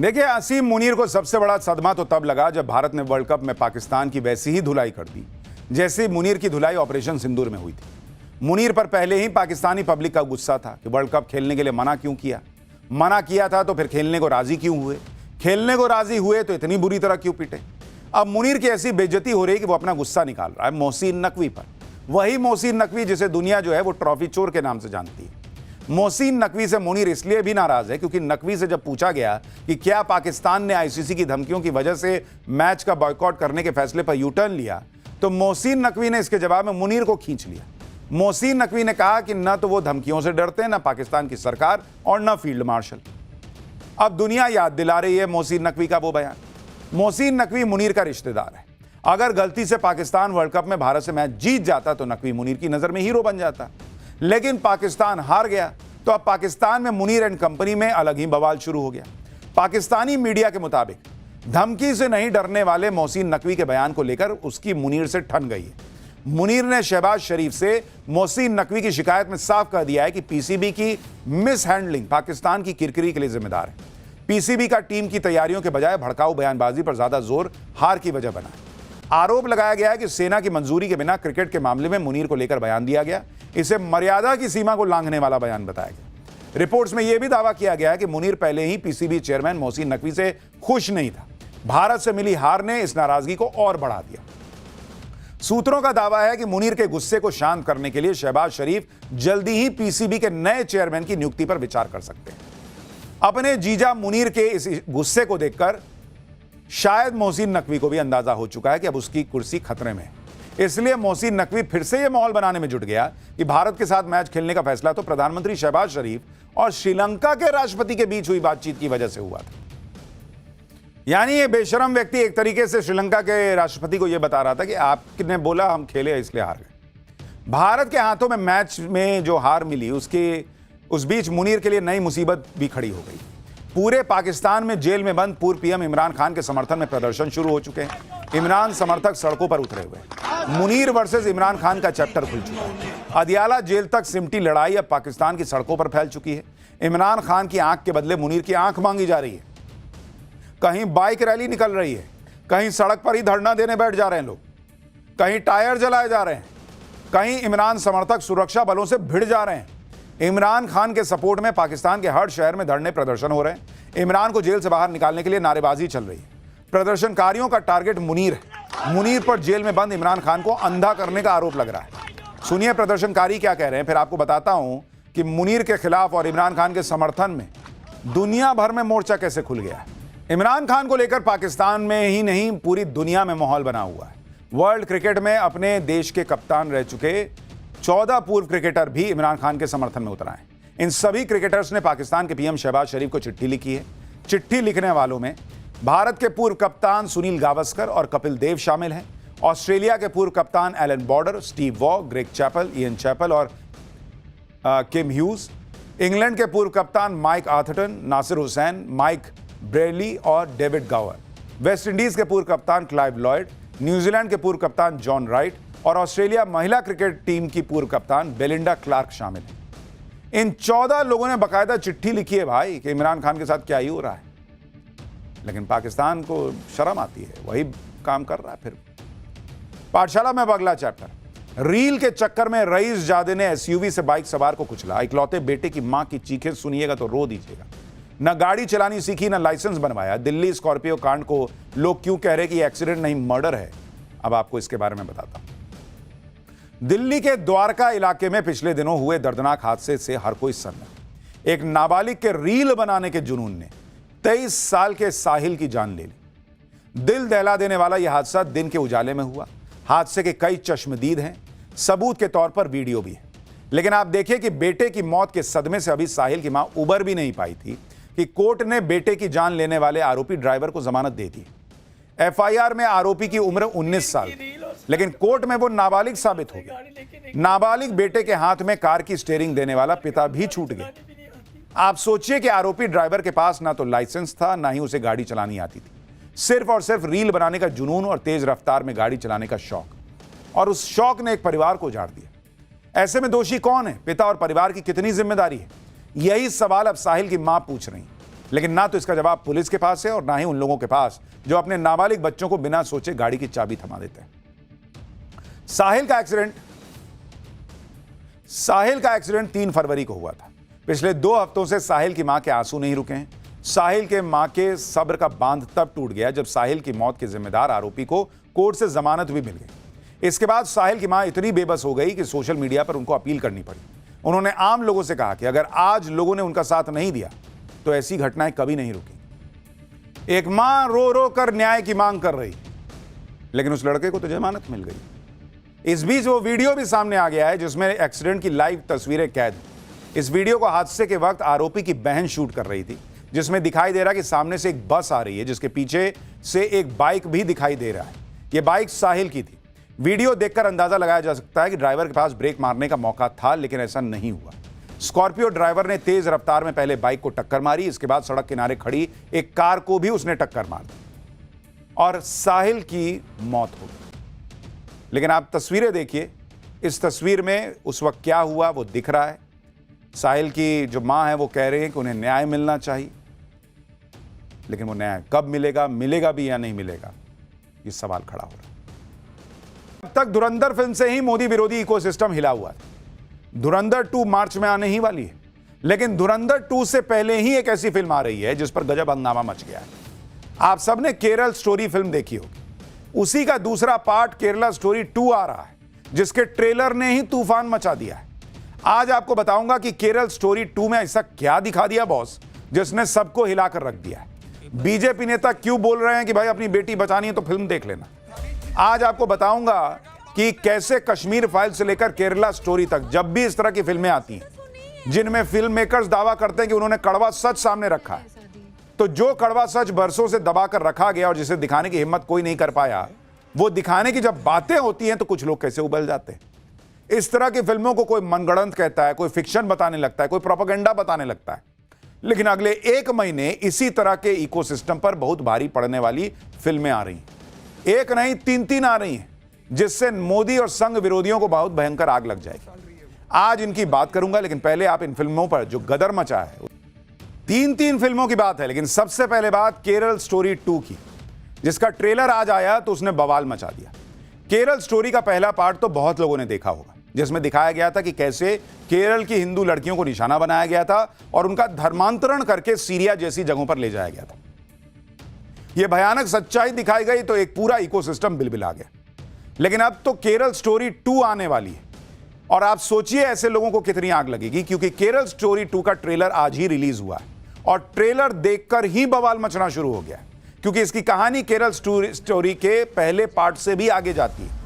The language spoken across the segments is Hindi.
देखिए, असीम मुनीर को सबसे बड़ा सदमा तो तब लगा जब भारत ने वर्ल्ड कप में पाकिस्तान की वैसी ही धुलाई कर दी जैसे मुनीर की धुलाई ऑपरेशन सिंदूर में हुई थी। मुनीर पर पहले ही पाकिस्तानी पब्लिक का गुस्सा था कि वर्ल्ड कप खेलने के लिए मना क्यों किया, मना किया था तो फिर खेलने को राजी क्यों हुए, खेलने को राजी हुए तो इतनी बुरी तरह क्यों पिटे। अब मुनीर की ऐसी बेइज्जती हो रही है कि वो अपना गुस्सा निकाल रहा है मोहसिन नकवी पर। वही मोहसिन नकवी जिसे दुनिया जो है वो ट्रॉफी चोर के नाम से जानती है। मोहसिन नकवी से मुनीर इसलिए भी नाराज है क्योंकि नकवी से जब पूछा गया कि क्या पाकिस्तान ने आईसीसी की धमकियों की वजह से मैच का बॉयकॉट करने के फैसले पर यू टर्न लिया, तो मोहसिन नकवी ने इसके जवाब में मुनीर को खींच लिया। मोहसिन नकवी ने कहा कि न तो वो धमकियों से डरते हैं, न पाकिस्तान की सरकार और न फील्ड मार्शल। अब दुनिया याद दिला रही है मोहसिन नकवी का वो बयान। मोहसिन नकवी मुनीर का रिश्तेदार है। अगर गलती से पाकिस्तान वर्ल्ड कप में भारत से मैच जीत जाता तो नकवी मुनीर की नजर में हीरो बन जाता, लेकिन पाकिस्तान हार गया तो अब पाकिस्तान में मुनीर एंड कंपनी में अलग ही बवाल शुरू हो गया। पाकिस्तानी मीडिया के मुताबिक धमकी से नहीं डरने वाले मोहसिन नकवी के बयान को लेकर उसकी मुनीर से ठन गई है। मुनीर ने शहबाज शरीफ से मोहसिन नकवी की शिकायत में साफ कह दिया है कि पीसीबी की मिस हैंडलिंग पाकिस्तान की किरकिरी के लिए जिम्मेदार है। पीसीबी का टीम की तैयारियों के बजाय भड़काऊ बयानबाजी पर ज्यादा जोर हार की वजह बना है। आरोप लगाया गया है कि सेना की मंजूरी के बिना क्रिकेट के मामले में मुनीर को लेकर बयान दिया गया। इसे मर्यादा की सीमा को लांघने वाला बयान बताया गया। रिपोर्ट्स में यह भी दावा किया गया है कि मुनीर पहले ही पीसीबी चेयरमैन मोहसिन नकवी से खुश नहीं था। भारत से मिली हार ने इस नाराजगी को और बढ़ा दिया। सूत्रों का दावा है कि मुनीर के गुस्से को शांत करने के लिए शहबाज शरीफ जल्दी ही पीसीबी के नए चेयरमैन की नियुक्ति पर विचार कर सकते हैं। अपने जीजा मुनीर के इस गुस्से को देखकर शायद मोहसिन नकवी को भी अंदाजा हो चुका है कि अब उसकी कुर्सी खतरे में है। इसलिए मोहसिन नकवी फिर से यह माहौल बनाने में जुट गया कि भारत के साथ मैच खेलने का फैसला तो प्रधानमंत्री शहबाज शरीफ और श्रीलंका के राष्ट्रपति के बीच हुई बातचीत की वजह से हुआ था। यानी ये बेशरम व्यक्ति एक तरीके से श्रीलंका के राष्ट्रपति को यह बता रहा था कि आपने बोला हम खेले इसलिए हार गए। भारत के हाथों में मैच में जो हार मिली उस बीच मुनीर के लिए नई मुसीबत भी खड़ी हो गई। पूरे पाकिस्तान में जेल में बंद पूर्व पीएम इमरान खान के समर्थन में प्रदर्शन शुरू हो चुके हैं। इमरान समर्थक सड़कों पर उतरे हुए। मुनीर वर्सेस इमरान खान का चैप्टर खुल चुका है। अदियाला जेल तक सिमटी लड़ाई अब पाकिस्तान की सड़कों पर फैल चुकी है। इमरान खान की आंख के बदले मुनीर की आंख मांगी जा रही है। कहीं बाइक रैली निकल रही है, कहीं सड़क पर ही धरना देने बैठ जा रहे हैं लोग, कहीं टायर जलाए जा रहे हैं, कहीं इमरान समर्थक सुरक्षा बलों से भिड़ जा रहे हैं। इमरान खान के सपोर्ट में पाकिस्तान के हर शहर में धरने प्रदर्शन हो रहे हैं। इमरान को जेल से बाहर निकालने के लिए नारेबाजी चल रही है। प्रदर्शनकारियों का टारगेट मुनीर है। मुनीर पर जेल में बंद इमरान खान को अंधा करने का आरोप लग रहा है। सुनिए प्रदर्शनकारी क्या कह रहे हैं, फिर आपको बताता हूं कि मुनीर के खिलाफ और इमरान खान के समर्थन में दुनिया भर में मोर्चा कैसे खुल गया है। इमरान खान को लेकर पाकिस्तान में ही नहीं पूरी दुनिया में माहौल बना हुआ है। वर्ल्ड क्रिकेट में अपने देश के कप्तान रह चुके 14 पूर्व क्रिकेटर भी इमरान खान के समर्थन में उतर आए। इन सभी क्रिकेटर्स ने पाकिस्तान के पीएम शहबाज शरीफ को चिट्ठी लिखी है। चिट्ठी लिखने वालों में भारत के पूर्व कप्तान सुनील गावस्कर और कपिल देव शामिल हैं। ऑस्ट्रेलिया के पूर्व कप्तान Allan Border, Steve Waugh, Greg Chappell, Ian chapel और किम ह्यूज। इंग्लैंड के पूर्व कप्तान mic आर्थरटन, Nasir Hussain, mic Braille और डेविड गावर। वेस्ट इंडीज के पूर्व कप्तान क्लाइव लॉयड, न्यूजीलैंड के पूर्व कप्तान जॉन राइट और ऑस्ट्रेलिया महिला क्रिकेट टीम की पूर्व कप्तान बेलिंडा क्लार्क शामिल हैं। इन 14 लोगों ने बकायदा चिट्ठी लिखी है भाई कि इमरान खान के साथ क्या ही हो रहा है, लेकिन पाकिस्तान को शर्म आती है, वही काम कर रहा है। फिर पाठशाला में अगला चैप्टर। रील के चक्कर में रईस जादे ने एसयूवी से बाइक सवार को कुचला। इकलौते बेटे की मां की चीखें सुनिएगा तो रो दीजिएगा। न गाड़ी चलानी सीखी, न लाइसेंस बनवाया। दिल्ली स्कॉर्पियो कांड को लोग क्यों कह रहे कि एक्सीडेंट नहीं मर्डर है, अब आपको इसके बारे में बताता हूं। दिल्ली के द्वारका इलाके में पिछले दिनों हुए दर्दनाक हादसे से हर कोई सन्न है। एक नाबालिग के रील बनाने के जुनून ने 23 साल के साहिल की जान ले ली। दिल दहला देने वाला यह हादसा दिन के उजाले में हुआ। हादसे के कई चश्मदीद हैं, सबूत के तौर पर वीडियो भी है। लेकिन आप देखिए कि बेटे की मौत के सदमे से अभी साहिल की मां उबर भी नहीं पाई थी कि कोर्ट ने बेटे की जान लेने वाले आरोपी ड्राइवर को जमानत दे दी। एफआईआर में आरोपी की उम्र 19 साल थी, लेकिन कोर्ट में वो नाबालिग साबित हो गया। नाबालिग बेटे के हाथ में कार की स्टीयरिंग देने वाला पिता भी छूट गया। आप सोचिए कि आरोपी ड्राइवर के पास ना तो लाइसेंस था, ना ही उसे गाड़ी चलानी आती थी। सिर्फ और सिर्फ रील बनाने का जुनून और तेज रफ्तार में गाड़ी चलाने का शौक, और उस शौक ने एक परिवार को उजाड़ दिया। ऐसे में दोषी कौन है? पिता और परिवार की कितनी जिम्मेदारी है? यही सवाल अब साहिल की मां पूछ रही। लेकिन ना तो इसका जवाब पुलिस के पास है और ना ही उन लोगों के पास जो अपने नाबालिग बच्चों को बिना सोचे गाड़ी की चाबी थमा देते हैं। साहिल का एक्सीडेंट 3 फरवरी को हुआ था। पिछले 2 हफ्तों से साहिल की मां के आंसू नहीं रुके हैं। साहिल के मां के सब्र का बांध तब टूट गया जब साहिल की मौत के जिम्मेदार आरोपी को कोर्ट से जमानत भी मिल गई। इसके बाद साहिल की मां इतनी बेबस हो गई कि सोशल मीडिया पर उनको अपील करनी पड़ी। उन्होंने आम लोगों से कहा कि अगर आज लोगों ने उनका साथ नहीं दिया तो ऐसी घटनाएं कभी नहीं रुकी। एक मां रो रो कर न्याय की मांग कर रही, लेकिन उस लड़के को तो जमानत मिल गई। इस बीच वो वीडियो भी सामने आ गया है जिसमें एक्सीडेंट की लाइव तस्वीरें कैद। इस वीडियो को हादसे के वक्त आरोपी की बहन शूट कर रही थी, जिसमें दिखाई दे रहा है कि सामने से एक बस आ रही है जिसके पीछे से एक बाइक भी दिखाई दे रहा है। यह बाइक साहिल की थी। वीडियो देखकर अंदाजा लगाया जा सकता है कि ड्राइवर के पास ब्रेक मारने का मौका था, लेकिन ऐसा नहीं हुआ। स्कॉर्पियो ड्राइवर ने तेज रफ्तार में पहले बाइक को टक्कर मारी, इसके बाद सड़क किनारे खड़ी एक कार को भी उसने टक्कर मार दी और साहिल की मौत हो गई। लेकिन आप तस्वीरें देखिए, इस तस्वीर में उस वक्त क्या हुआ वो दिख रहा है। साहिल की जो मां है वो कह रही है कि उन्हें न्याय मिलना चाहिए, लेकिन वो न्याय कब मिलेगा, मिलेगा भी या नहीं मिलेगा, ये सवाल खड़ा हो रहा है। अब तक धुरंधर फिल्म से ही मोदी विरोधी इकोसिस्टम हिला हुआ है। धुरंधर 2 मार्च में आने ही वाली है, लेकिन धुरंधर 2 से पहले ही एक ऐसी फिल्म आ रही है जिस पर गजब हंगामा मच गया है। आप सबने केरल स्टोरी फिल्म देखी होगी, उसी का दूसरा पार्ट केरला स्टोरी 2 आ रहा है, जिसके ट्रेलर ने ही तूफान मचा दिया है। आज आपको बताऊंगा कि केरल स्टोरी 2 में ऐसा क्या दिखा दिया बॉस, जिसने सबको हिलाकर रख दिया है। बीजेपी नेता क्यों बोल रहे हैं कि भाई अपनी बेटी बचानी है तो फिल्म देख लेना। आज आपको बताऊंगा कि कैसे कश्मीर फाइल से लेकर केरला स्टोरी तक जब भी इस तरह की फिल्में आती हैं जिनमें फिल्म मेकर्स दावा करते हैं कि उन्होंने कड़वा सच सामने रखा है, तो जो कड़वा सच बरसों से दबाकर रखा गया और जिसे दिखाने की हिम्मत कोई नहीं कर पाया, वो दिखाने की जब बातें होती हैं तो कुछ लोग कैसे उबल जाते हैं। इस तरह की फिल्मों को कोई मनगढ़ंत कहता है, कोई फिक्शन बताने लगता है, कोई प्रोपेगेंडा बताने लगता है। लेकिन अगले 1 महीने इसी तरह के इकोसिस्टम पर बहुत भारी पड़ने वाली फिल्में आ रही हैं। एक नहीं 3 आ रही हैं, जिससे मोदी और संघ विरोधियों को बहुत भयंकर आग लग जाएगी। आज इनकी बात करूंगा, लेकिन पहले आप इन फिल्मों पर जो गदर मचा है, 3 फिल्मों की बात है। लेकिन सबसे पहले बात केरल स्टोरी 2 की, जिसका ट्रेलर आज आया तो उसने बवाल मचा दिया। केरल स्टोरी का पहला पार्ट तो बहुत लोगों ने देखा होगा, जिसमें दिखाया गया था कि कैसे केरल की हिंदू लड़कियों को निशाना बनाया गया था और उनका धर्मांतरण करके सीरिया जैसी जगहों पर ले जाया गया था। यह भयानक सच्चाई दिखाई गई तो एक पूरा इकोसिस्टम बिलबिला गया। लेकिन अब तो केरल स्टोरी 2 आने वाली है और आप सोचिए ऐसे लोगों को कितनी आग लगेगी, क्योंकि केरल स्टोरी 2 का ट्रेलर आज ही रिलीज हुआ है और ट्रेलर देखकर ही बवाल मचना शुरू हो गया, क्योंकि इसकी कहानी केरल स्टोरी के पहले पार्ट से भी आगे जाती है।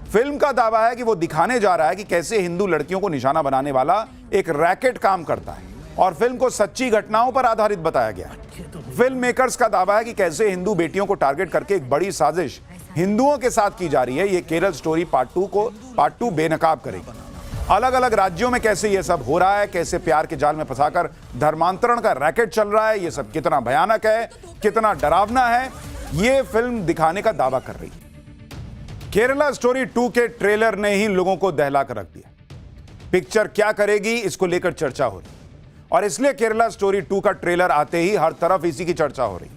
फिल्म का दावा है कि वो दिखाने जा रहा है कि कैसे हिंदू लड़कियों को निशाना बनाने वाला एक रैकेट काम करता है और फिल्म को सच्ची घटनाओं पर आधारित बताया गया। फिल्म मेकर्स का दावा है कि कैसे हिंदू बेटियों को टारगेट करके एक बड़ी साजिश हिंदुओं के साथ की जा रही है। ये केरल स्टोरी पार्ट 2 बेनकाब करेगी। अलग अलग राज्यों में कैसे ये सब हो रहा है, कैसे प्यार के जाल में फंसाकर धर्मांतरण का रैकेट चल रहा है, ये सब कितना भयानक है, कितना डरावना है, ये फिल्म दिखाने का दावा कर रही है। केरला स्टोरी 2 के ट्रेलर ने ही लोगों को दहला कर रख दिया। पिक्चर क्या करेगी इसको लेकर चर्चा हो रही, और इसलिए केरला स्टोरी 2 का ट्रेलर आते ही हर तरफ इसी की चर्चा हो रही।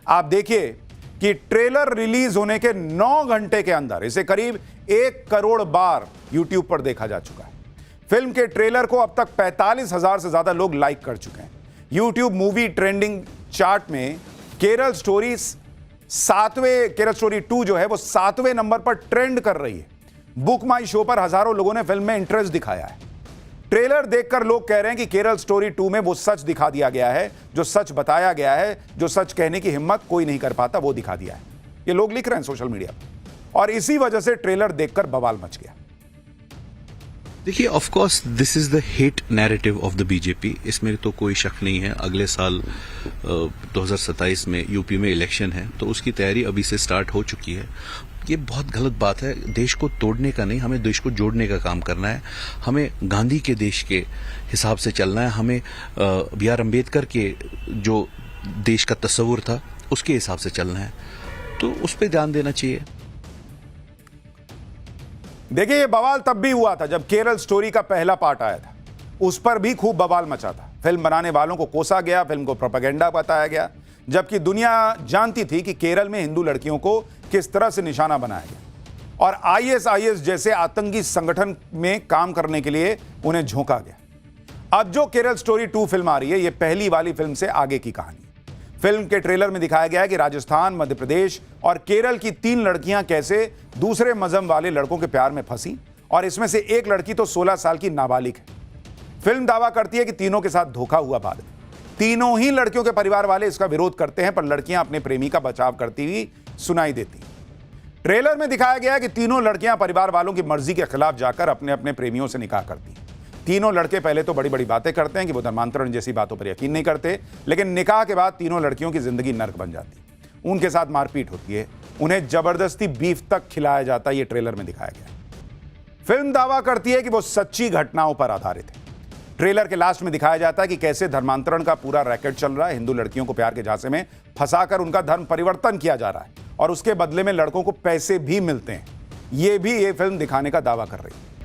आप देखिए कि ट्रेलर रिलीज होने के 9 घंटे के अंदर इसे करीब 1 करोड़ बार YouTube पर देखा जा चुका है। फिल्म के ट्रेलर को अब तक 45,000 से ज्यादा लोग लाइक कर चुके हैं। YouTube मूवी ट्रेंडिंग चार्ट में केरल स्टोरी 2 जो है वो 7वें नंबर पर ट्रेंड कर रही है। बुक माई शो पर हजारों लोगों ने फिल्म में इंटरेस्ट दिखाया है। ट्रेलर देखकर लोग कह रहे हैं कि केरल स्टोरी 2 में वो सच दिखा दिया गया है, जो सच बताया गया है, जो सच कहने की हिम्मत कोई नहीं कर पाता वो दिखा दिया है। ये लोग लिख रहे हैं सोशल मीडिया पर, और इसी वजह से ट्रेलर देखकर बवाल मच गया। देखिए, of course this is the hate narrative of the BJP, इसमें तो कोई शक नहीं है। अगले साल 2027 में यूपी में इलेक्शन है, तो उसकी तैयारी अभी से स्टार्ट हो चुकी है। ये बहुत गलत बात है। देश को तोड़ने का नहीं, हमें देश को जोड़ने का काम करना है। हमें गांधी के देश के हिसाब से चलना है। हमें B.R. अम्बेडकर के जो देश का तस्वुर था उसके हिसाब से चलना है, तो उस पर ध्यान देना चाहिए। देखिए, ये बवाल तब भी हुआ था जब केरल स्टोरी का पहला पार्ट आया था, उस पर भी खूब बवाल मचा था। फिल्म बनाने वालों को कोसा गया, फिल्म को प्रोपेगेंडा बताया गया, जबकि दुनिया जानती थी कि केरल में हिंदू लड़कियों को किस तरह से निशाना बनाया गया और आईएसआईएस जैसे आतंकी संगठन में काम करने के लिए उन्हें झोंका गया। अब जो केरल स्टोरी 2 फिल्म आ रही है, यह पहली वाली फिल्म से आगे की कहानी। फिल्म के ट्रेलर में दिखाया गया है कि राजस्थान, मध्य प्रदेश और केरल की 3 लड़कियां कैसे दूसरे मजहब वाले लड़कों के प्यार में फंसी और इसमें से एक लड़की तो 16 साल की नाबालिग है। फिल्म दावा करती है कि तीनों के साथ धोखा हुआ बाद में। तीनों ही लड़कियों के परिवार वाले इसका विरोध करते हैं, पर लड़कियां अपने प्रेमी का बचाव करती हुई सुनाई देती। ट्रेलर में दिखाया गया है कि तीनों लड़कियां परिवार वालों की मर्जी के खिलाफ जाकर अपने अपने प्रेमियों से निकाह करती हैं। तीनों लड़के पहले तो बड़ी बड़ी बातें करते हैं कि वो धर्मांतरण जैसी बातों पर यकीन नहीं करते, लेकिन निकाह के बाद तीनों लड़कियों की जिंदगी नर्क बन जाती। उनके साथ मारपीट होती है, उन्हें जबरदस्ती बीफ तक खिलाया जाता है। ये ट्रेलर में दिखाया गया। फिल्म दावा करती है कि वो सच्ची घटनाओं पर आधारित है। ट्रेलर के लास्ट में दिखाया जाता है कि कैसे धर्मांतरण का पूरा रैकेट चल रहा है। हिंदू लड़कियों को प्यार के झांसे में फंसाकर उनका धर्म परिवर्तन किया जा रहा है और उसके बदले में लड़कों को पैसे भी मिलते हैं। ये भी ये फिल्म दिखाने का दावा कर रही है।